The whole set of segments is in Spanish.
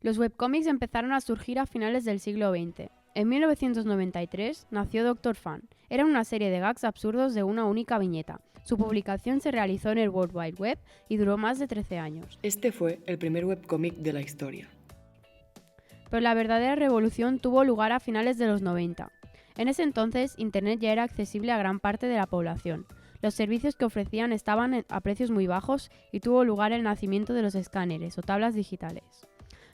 Los webcómics empezaron a surgir a finales del siglo XX. En 1993 nació Dr. Fan. Era una serie de gags absurdos de una única viñeta. Su publicación se realizó en el World Wide Web y duró más de 13 años. Este fue el primer webcómic de la historia. Pero la verdadera revolución tuvo lugar a finales de los 90. En ese entonces, Internet ya era accesible a gran parte de la población. Los servicios que ofrecían estaban a precios muy bajos y tuvo lugar el nacimiento de los escáneres o tablas digitales.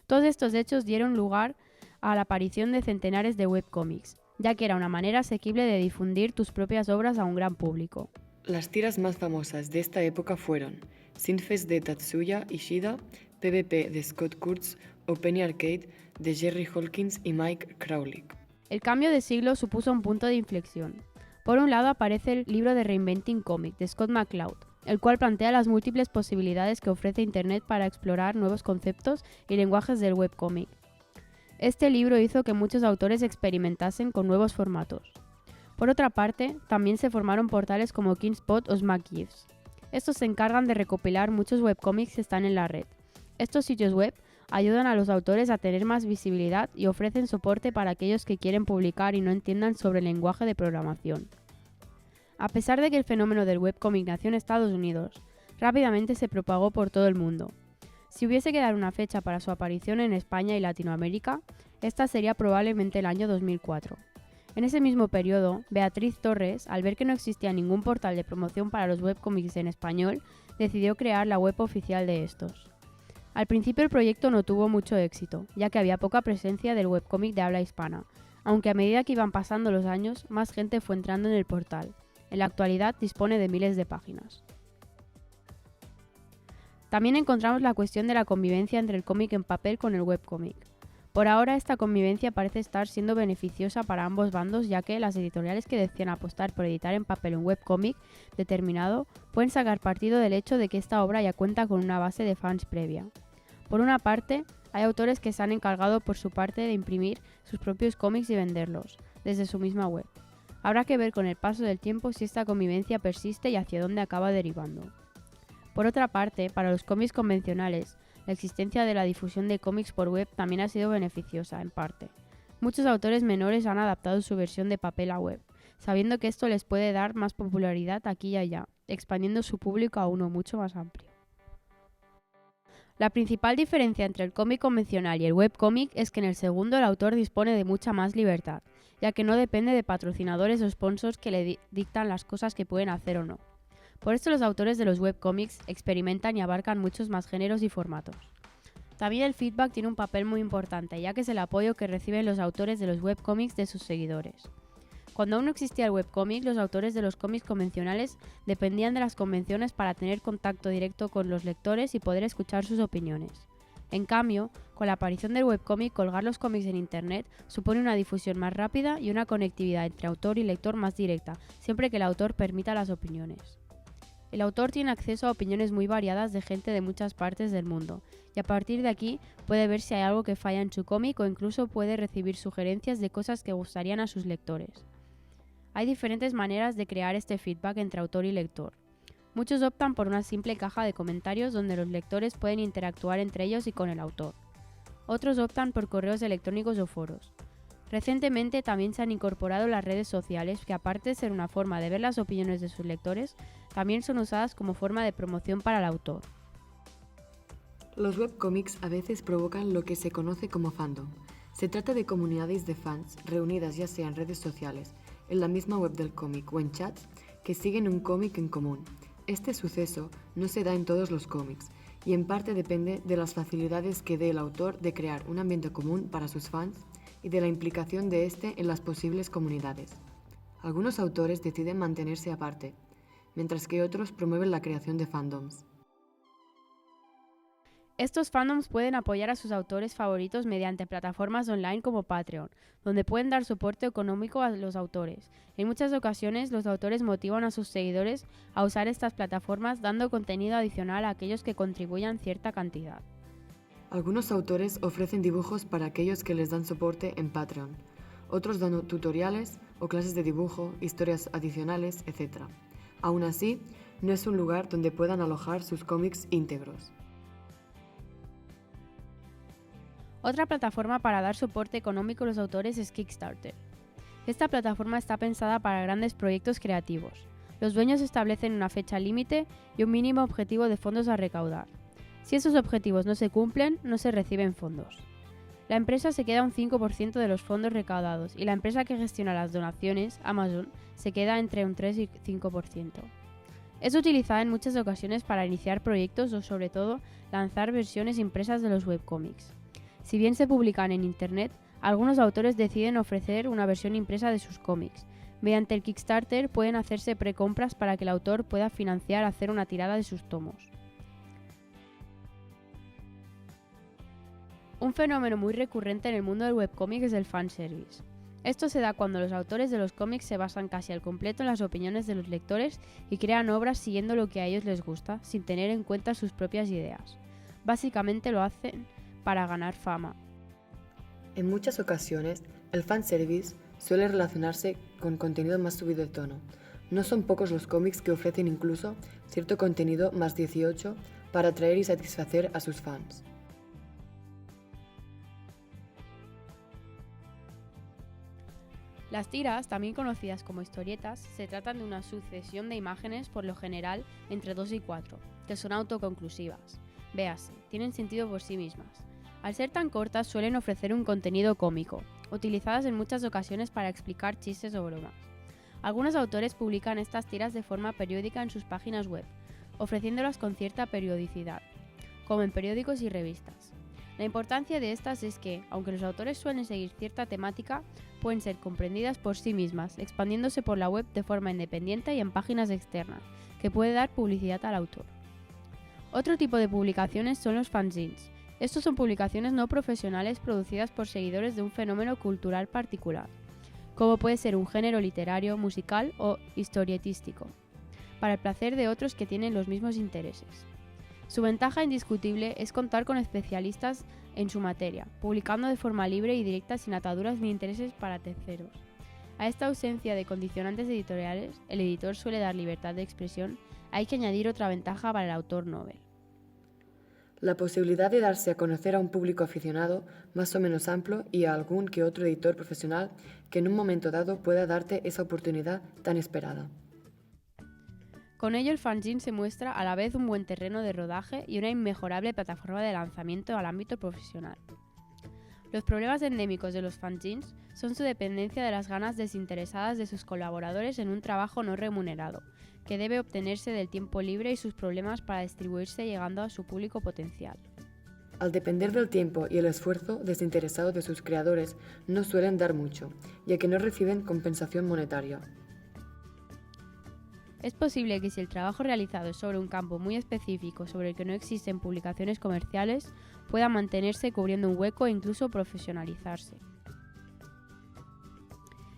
Todos estos hechos dieron lugar a la aparición de centenares de webcómics, ya que era una manera asequible de difundir tus propias obras a un gran público. Las tiras más famosas de esta época fueron Sinfest de Tatsuya Ishida, PvP de Scott Kurtz o Penny Arcade de Jerry Holkins y Mike Crowley. El cambio de siglo supuso un punto de inflexión. Por un lado aparece el libro de Reinventing Comic de Scott McCloud, el cual plantea las múltiples posibilidades que ofrece Internet para explorar nuevos conceptos y lenguajes del webcómic. Este libro hizo que muchos autores experimentasen con nuevos formatos. Por otra parte, también se formaron portales como Kingspot o SmackGIFs. Estos se encargan de recopilar muchos webcómics que están en la red. Estos sitios web ayudan a los autores a tener más visibilidad y ofrecen soporte para aquellos que quieren publicar y no entiendan sobre el lenguaje de programación. A pesar de que el fenómeno del webcómic nació en Estados Unidos, rápidamente se propagó por todo el mundo. Si hubiese que dar una fecha para su aparición en España y Latinoamérica, esta sería probablemente el año 2004. En ese mismo periodo, Beatriz Torres, al ver que no existía ningún portal de promoción para los webcómics en español, decidió crear la web oficial de estos. Al principio el proyecto no tuvo mucho éxito, ya que había poca presencia del webcómic de habla hispana, aunque a medida que iban pasando los años, más gente fue entrando en el portal. En la actualidad dispone de miles de páginas. También encontramos la cuestión de la convivencia entre el cómic en papel con el webcómic. Por ahora esta convivencia parece estar siendo beneficiosa para ambos bandos, ya que las editoriales que decían apostar por editar en papel un webcómic determinado pueden sacar partido del hecho de que esta obra ya cuenta con una base de fans previa. Por una parte, hay autores que se han encargado por su parte de imprimir sus propios cómics y venderlos, desde su misma web. Habrá que ver con el paso del tiempo si esta convivencia persiste y hacia dónde acaba derivando. Por otra parte, para los cómics convencionales, la existencia de la difusión de cómics por web también ha sido beneficiosa, en parte. Muchos autores menores han adaptado su versión de papel a web, sabiendo que esto les puede dar más popularidad aquí y allá, expandiendo su público a uno mucho más amplio. La principal diferencia entre el cómic convencional y el webcómic es que en el segundo el autor dispone de mucha más libertad, ya que no depende de patrocinadores o sponsors que le dictan las cosas que pueden hacer o no. Por esto los autores de los webcómics experimentan y abarcan muchos más géneros y formatos. También el feedback tiene un papel muy importante, ya que es el apoyo que reciben los autores de los webcómics de sus seguidores. Cuando aún no existía el webcómic, los autores de los cómics convencionales dependían de las convenciones para tener contacto directo con los lectores y poder escuchar sus opiniones. En cambio, con la aparición del webcómic, colgar los cómics en Internet supone una difusión más rápida y una conectividad entre autor y lector más directa, siempre que el autor permita las opiniones. El autor tiene acceso a opiniones muy variadas de gente de muchas partes del mundo, y a partir de aquí puede ver si hay algo que falla en su cómic o incluso puede recibir sugerencias de cosas que gustarían a sus lectores. Hay diferentes maneras de crear este feedback entre autor y lector. Muchos optan por una simple caja de comentarios donde los lectores pueden interactuar entre ellos y con el autor. Otros optan por correos electrónicos o foros. Recientemente también se han incorporado las redes sociales que, aparte de ser una forma de ver las opiniones de sus lectores, también son usadas como forma de promoción para el autor. Los webcómics a veces provocan lo que se conoce como fandom. Se trata de comunidades de fans reunidas ya sea en redes sociales, en la misma web del cómic o en chats que siguen un cómic en común. Este suceso no se da en todos los cómics y en parte depende de las facilidades que dé el autor de crear un ambiente común para sus fans y de la implicación de este en las posibles comunidades. Algunos autores deciden mantenerse aparte, mientras que otros promueven la creación de fandoms. Estos fandoms pueden apoyar a sus autores favoritos mediante plataformas online como Patreon, donde pueden dar soporte económico a los autores. En muchas ocasiones, los autores motivan a sus seguidores a usar estas plataformas dando contenido adicional a aquellos que contribuyan cierta cantidad. Algunos autores ofrecen dibujos para aquellos que les dan soporte en Patreon. Otros dan tutoriales o clases de dibujo, historias adicionales, etc. Aún así, no es un lugar donde puedan alojar sus cómics íntegros. Otra plataforma para dar soporte económico a los autores es Kickstarter. Esta plataforma está pensada para grandes proyectos creativos. Los dueños establecen una fecha límite y un mínimo objetivo de fondos a recaudar. Si esos objetivos no se cumplen, no se reciben fondos. La empresa se queda un 5% de los fondos recaudados y la empresa que gestiona las donaciones, Amazon, se queda entre un 3 y 5%. Es utilizada en muchas ocasiones para iniciar proyectos o, sobre todo, lanzar versiones impresas de los webcómics. Si bien se publican en Internet, algunos autores deciden ofrecer una versión impresa de sus cómics. Mediante el Kickstarter pueden hacerse precompras para que el autor pueda financiar hacer una tirada de sus tomos. Un fenómeno muy recurrente en el mundo del webcómic es el fanservice. Esto se da cuando los autores de los cómics se basan casi al completo en las opiniones de los lectores y crean obras siguiendo lo que a ellos les gusta, sin tener en cuenta sus propias ideas. Básicamente lo hacen para ganar fama. En muchas ocasiones, el fanservice suele relacionarse con contenido más subido de tono. No son pocos los cómics que ofrecen incluso cierto contenido más 18 para atraer y satisfacer a sus fans. Las tiras, también conocidas como historietas, se tratan de una sucesión de imágenes, por lo general entre 2 y 4, que son autoconclusivas. Véase, tienen sentido por sí mismas. Al ser tan cortas suelen ofrecer un contenido cómico, utilizadas en muchas ocasiones para explicar chistes o bromas. Algunos autores publican estas tiras de forma periódica en sus páginas web, ofreciéndolas con cierta periodicidad, como en periódicos y revistas. La importancia de estas es que, aunque los autores suelen seguir cierta temática, pueden ser comprendidas por sí mismas, expandiéndose por la web de forma independiente y en páginas externas, que puede dar publicidad al autor. Otro tipo de publicaciones son los fanzines. Estos son publicaciones no profesionales producidas por seguidores de un fenómeno cultural particular, como puede ser un género literario, musical o historietístico, para el placer de otros que tienen los mismos intereses. Su ventaja indiscutible es contar con especialistas en su materia, publicando de forma libre y directa sin ataduras ni intereses para terceros. A esta ausencia de condicionantes editoriales, el editor suele dar libertad de expresión. Hay que añadir otra ventaja para el autor novel: la posibilidad de darse a conocer a un público aficionado más o menos amplio y a algún que otro editor profesional que en un momento dado pueda darte esa oportunidad tan esperada. Con ello, el fanzine se muestra a la vez un buen terreno de rodaje y una inmejorable plataforma de lanzamiento al ámbito profesional. Los problemas endémicos de los fanzines son su dependencia de las ganas desinteresadas de sus colaboradores en un trabajo no remunerado, que debe obtenerse del tiempo libre, y sus problemas para distribuirse llegando a su público potencial. Al depender del tiempo y el esfuerzo desinteresado de sus creadores, no suelen dar mucho, ya que no reciben compensación monetaria. Es posible que si el trabajo realizado es sobre un campo muy específico sobre el que no existen publicaciones comerciales, pueda mantenerse cubriendo un hueco e incluso profesionalizarse.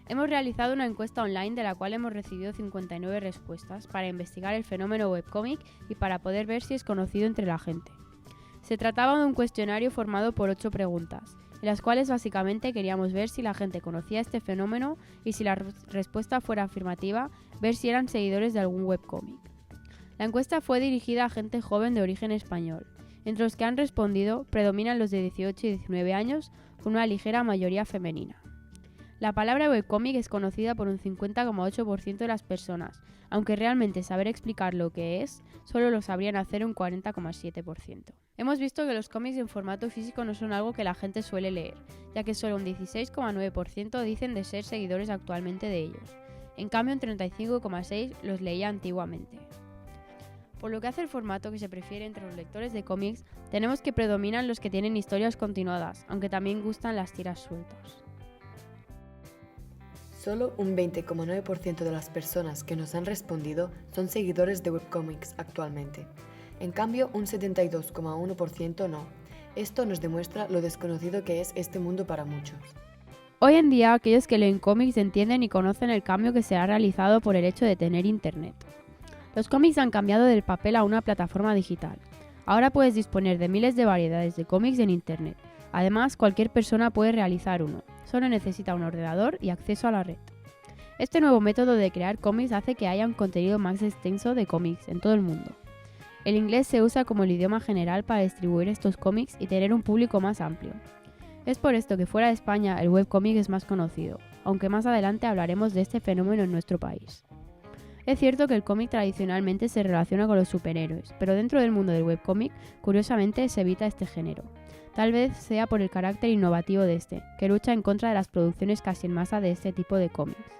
Hemos realizado una encuesta online de la cual hemos recibido 59 respuestas para investigar el fenómeno webcómic y para poder ver si es conocido entre la gente. Se trataba de un cuestionario formado por 8 preguntas, en las cuales básicamente queríamos ver si la gente conocía este fenómeno y, si la respuesta fuera afirmativa, ver si eran seguidores de algún webcómic. La encuesta fue dirigida a gente joven de origen español. Entre los que han respondido predominan los de 18 y 19 años, con una ligera mayoría femenina. La palabra webcómic es conocida por un 50,8% de las personas, aunque realmente saber explicar lo que es, solo lo sabrían hacer un 40,7%. Hemos visto que los cómics en formato físico no son algo que la gente suele leer, ya que solo un 16,9% dicen de ser seguidores actualmente de ellos. En cambio, un 35,6% los leía antiguamente. Por lo que hace el formato que se prefiere entre los lectores de cómics, tenemos que predominan los que tienen historias continuadas, aunque también gustan las tiras sueltas. Solo un 20,9% de las personas que nos han respondido son seguidores de webcomics actualmente. En cambio, un 72,1% no. Esto nos demuestra lo desconocido que es este mundo para muchos. Hoy en día, aquellos que leen cómics entienden y conocen el cambio que se ha realizado por el hecho de tener internet. Los cómics han cambiado del papel a una plataforma digital. Ahora puedes disponer de miles de variedades de cómics en internet. Además, cualquier persona puede realizar uno. Solo necesita un ordenador y acceso a la red. Este nuevo método de crear cómics hace que haya un contenido más extenso de cómics en todo el mundo. El inglés se usa como el idioma general para distribuir estos cómics y tener un público más amplio. Es por esto que fuera de España el webcómic es más conocido, aunque más adelante hablaremos de este fenómeno en nuestro país. Es cierto que el cómic tradicionalmente se relaciona con los superhéroes, pero dentro del mundo del webcómic, curiosamente se evita este género. Tal vez sea por el carácter innovativo de este, que lucha en contra de las producciones casi en masa de este tipo de cómics.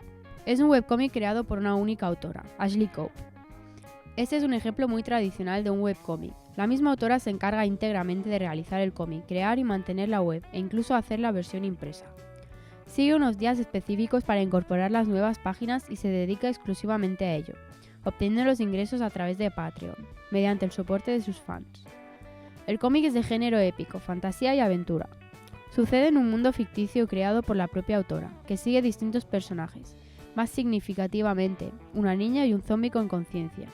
Es un webcómic creado por una única autora, Ashley Cope. Este es un ejemplo muy tradicional de un webcómic. La misma autora se encarga íntegramente de realizar el cómic, crear y mantener la web e incluso hacer la versión impresa. Sigue unos días específicos para incorporar las nuevas páginas y se dedica exclusivamente a ello, obteniendo los ingresos a través de Patreon, mediante el soporte de sus fans. El cómic es de género épico, fantasía y aventura. Sucede en un mundo ficticio creado por la propia autora, que sigue distintos personajes, más significativamente, una niña y un zombi con conciencia.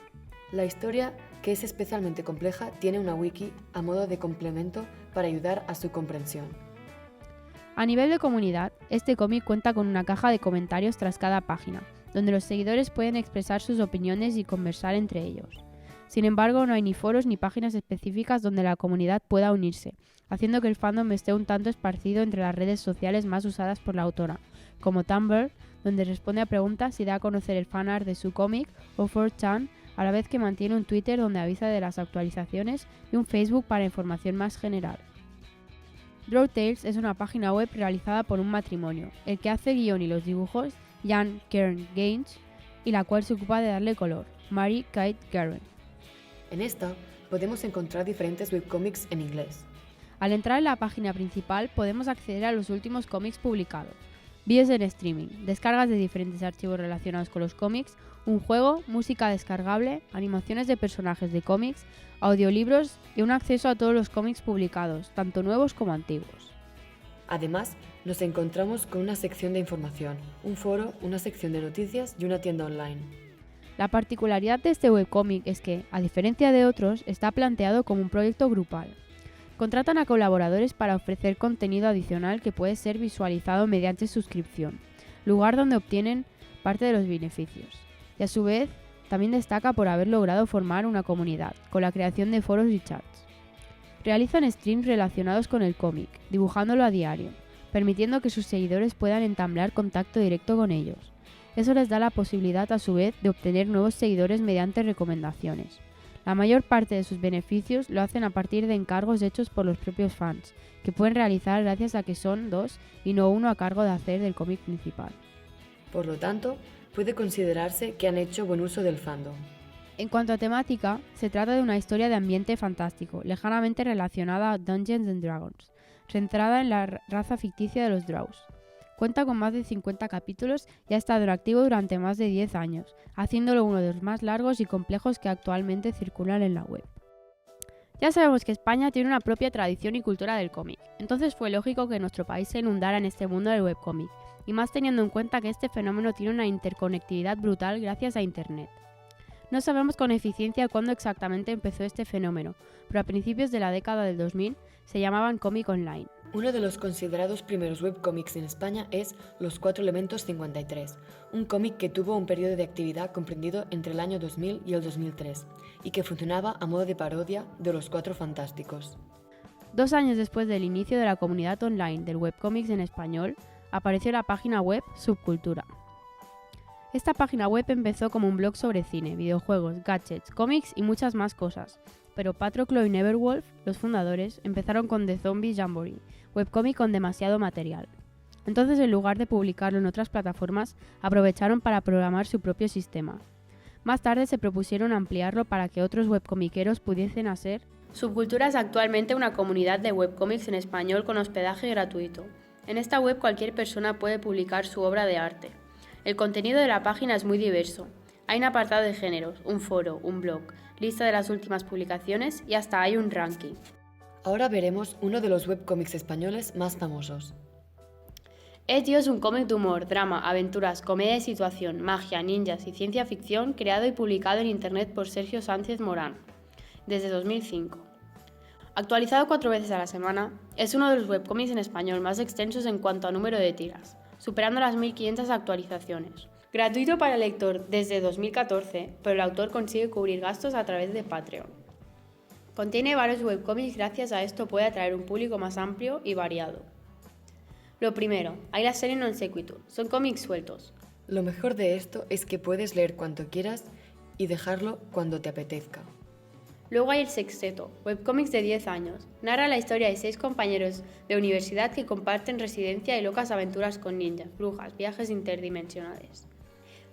La historia, que es especialmente compleja, tiene una wiki a modo de complemento para ayudar a su comprensión. A nivel de comunidad, este cómic cuenta con una caja de comentarios tras cada página, donde los seguidores pueden expresar sus opiniones y conversar entre ellos. Sin embargo, no hay ni foros ni páginas específicas donde la comunidad pueda unirse, haciendo que el fandom esté un tanto esparcido entre las redes sociales más usadas por la autora, como Tumblr, donde responde a preguntas y da a conocer el fanart de su cómic, o 4chan, a la vez que mantiene un Twitter donde avisa de las actualizaciones y un Facebook para información más general. Draw Tales es una página web realizada por un matrimonio, el que hace guión y los dibujos, Jan Kern Gaines, y la cual se ocupa de darle color, Mary Kate Garren. En esta podemos encontrar diferentes webcómics en inglés. Al entrar en la página principal podemos acceder a los últimos cómics publicados, vídeos en streaming, descargas de diferentes archivos relacionados con los cómics, un juego, música descargable, animaciones de personajes de cómics, audiolibros y un acceso a todos los cómics publicados, tanto nuevos como antiguos. Además, nos encontramos con una sección de información, un foro, una sección de noticias y una tienda online. La particularidad de este webcómic es que, a diferencia de otros, está planteado como un proyecto grupal. Contratan a colaboradores para ofrecer contenido adicional que puede ser visualizado mediante suscripción, lugar donde obtienen parte de los beneficios. Y a su vez, también destaca por haber logrado formar una comunidad, con la creación de foros y chats. Realizan streams relacionados con el cómic, dibujándolo a diario, permitiendo que sus seguidores puedan entablar contacto directo con ellos. Eso les da la posibilidad a su vez de obtener nuevos seguidores mediante recomendaciones. La mayor parte de sus beneficios lo hacen a partir de encargos hechos por los propios fans, que pueden realizar gracias a que son dos y no uno a cargo de hacer del cómic principal. Por lo tanto, puede considerarse que han hecho buen uso del fandom. En cuanto a temática, se trata de una historia de ambiente fantástico, lejanamente relacionada a Dungeons and Dragons, centrada en la raza ficticia de los Drows. Cuenta con más de 50 capítulos y ha estado en activo durante más de 10 años, haciéndolo uno de los más largos y complejos que actualmente circulan en la web. Ya sabemos que España tiene una propia tradición y cultura del cómic, entonces fue lógico que nuestro país se inundara en este mundo del webcómic, y más teniendo en cuenta que este fenómeno tiene una interconectividad brutal gracias a Internet. No sabemos con eficiencia cuándo exactamente empezó este fenómeno, pero a principios de la década del 2000 se llamaban cómic online. Uno de los considerados primeros webcómics en España es Los 4 Elementos 53, un cómic que tuvo un periodo de actividad comprendido entre el año 2000 y el 2003, y que funcionaba a modo de parodia de Los Cuatro Fantásticos. 2 años después del inicio de la comunidad online del webcómics en español, apareció la página web Subcultura. Esta página web empezó como un blog sobre cine, videojuegos, gadgets, cómics y muchas más cosas, pero Patroclo y Neverwolf, los fundadores, empezaron con The Zombie Jamboree, webcómic con demasiado material. Entonces, en lugar de publicarlo en otras plataformas, aprovecharon para programar su propio sistema. Más tarde se propusieron ampliarlo para que otros webcomiqueros pudiesen hacer. Subcultura es actualmente una comunidad de webcómics en español con hospedaje gratuito. En esta web cualquier persona puede publicar su obra de arte. El contenido de la página es muy diverso. Hay un apartado de géneros, un foro, un blog, lista de las últimas publicaciones y hasta hay un ranking. Ahora veremos uno de los webcómics españoles más famosos. Ezio es un cómic de humor, drama, aventuras, comedia de situación, magia, ninjas y ciencia ficción creado y publicado en internet por Sergio Sánchez Morán, desde 2005. Actualizado 4 veces a la semana, es uno de los webcómics en español más extensos en cuanto a número de tiras, superando las 1500 actualizaciones. Gratuito para el lector desde 2014, pero el autor consigue cubrir gastos a través de Patreon. Contiene varios webcómics, gracias a esto puede atraer un público más amplio y variado. Lo primero, hay la serie non sequitur, son cómics sueltos. Lo mejor de esto es que puedes leer cuanto quieras y dejarlo cuando te apetezca. Luego hay El Sexteto, webcómics de 10 años. Narra la historia de 6 compañeros de universidad que comparten residencia y locas aventuras con ninjas, brujas, viajes interdimensionales.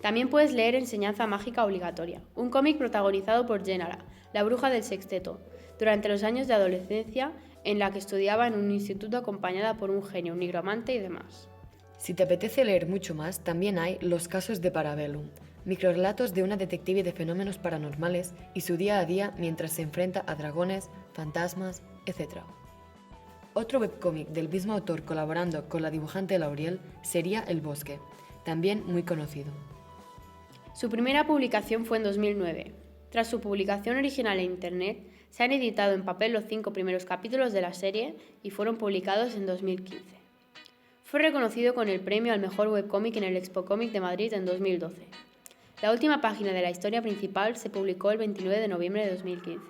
También puedes leer Enseñanza Mágica Obligatoria, un cómic protagonizado por Gennara, la bruja del Sexteto, durante los años de adolescencia en la que estudiaba en un instituto acompañada por un genio, un nigromante y demás. Si te apetece leer mucho más, también hay Los casos de Parabellum, microrelatos de una detective de fenómenos paranormales y su día a día mientras se enfrenta a dragones, fantasmas, etc. Otro webcómic del mismo autor colaborando con la dibujante Lauriel sería El Bosque, también muy conocido. Su primera publicación fue en 2009. Tras su publicación original en Internet, se han editado en papel los 5 primeros capítulos de la serie y fueron publicados en 2015. Fue reconocido con el premio al mejor webcómic en el Expo Cómic de Madrid en 2012. La última página de la historia principal se publicó el 29 de noviembre de 2015.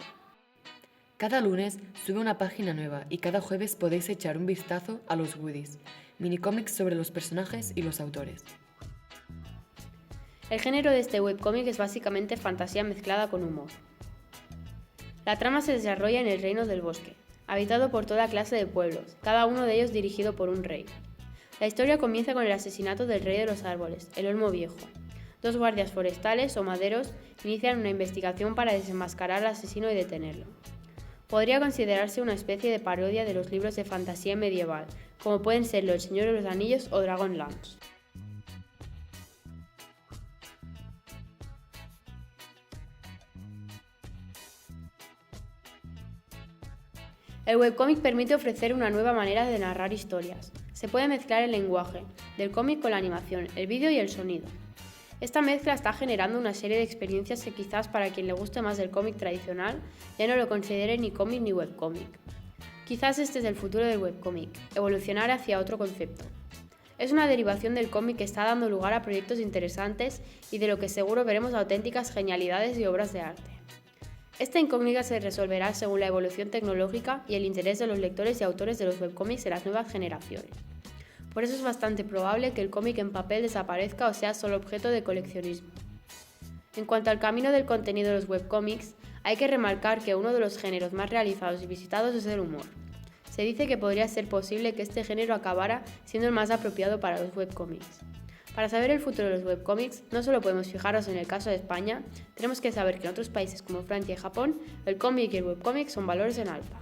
Cada lunes sube una página nueva y cada jueves podéis echar un vistazo a los goodies, minicómics sobre los personajes y los autores. El género de este webcómic es básicamente fantasía mezclada con humor. La trama se desarrolla en el Reino del Bosque, habitado por toda clase de pueblos, cada uno de ellos dirigido por un rey. La historia comienza con el asesinato del rey de los árboles, el Olmo Viejo. 2 guardias forestales o maderos inician una investigación para desenmascarar al asesino y detenerlo. Podría considerarse una especie de parodia de los libros de fantasía medieval, como pueden serlo El Señor de los Anillos o Dragonlance. El webcómic permite ofrecer una nueva manera de narrar historias. Se puede mezclar el lenguaje del cómic con la animación, el vídeo y el sonido. Esta mezcla está generando una serie de experiencias que quizás para quien le guste más el cómic tradicional ya no lo considere ni cómic ni webcómic. Quizás este es el futuro del webcómic, evolucionar hacia otro concepto. Es una derivación del cómic que está dando lugar a proyectos interesantes y de lo que seguro veremos auténticas genialidades y obras de arte. Esta incógnita se resolverá según la evolución tecnológica y el interés de los lectores y autores de los webcómics en las nuevas generaciones. Por eso es bastante probable que el cómic en papel desaparezca o sea solo objeto de coleccionismo. En cuanto al camino del contenido de los webcómics, hay que remarcar que uno de los géneros más realizados y visitados es el humor. Se dice que podría ser posible que este género acabara siendo el más apropiado para los webcómics. Para saber el futuro de los webcómics, no solo podemos fijarnos en el caso de España, tenemos que saber que en otros países como Francia y Japón, el cómic y el webcómic son valores en alza.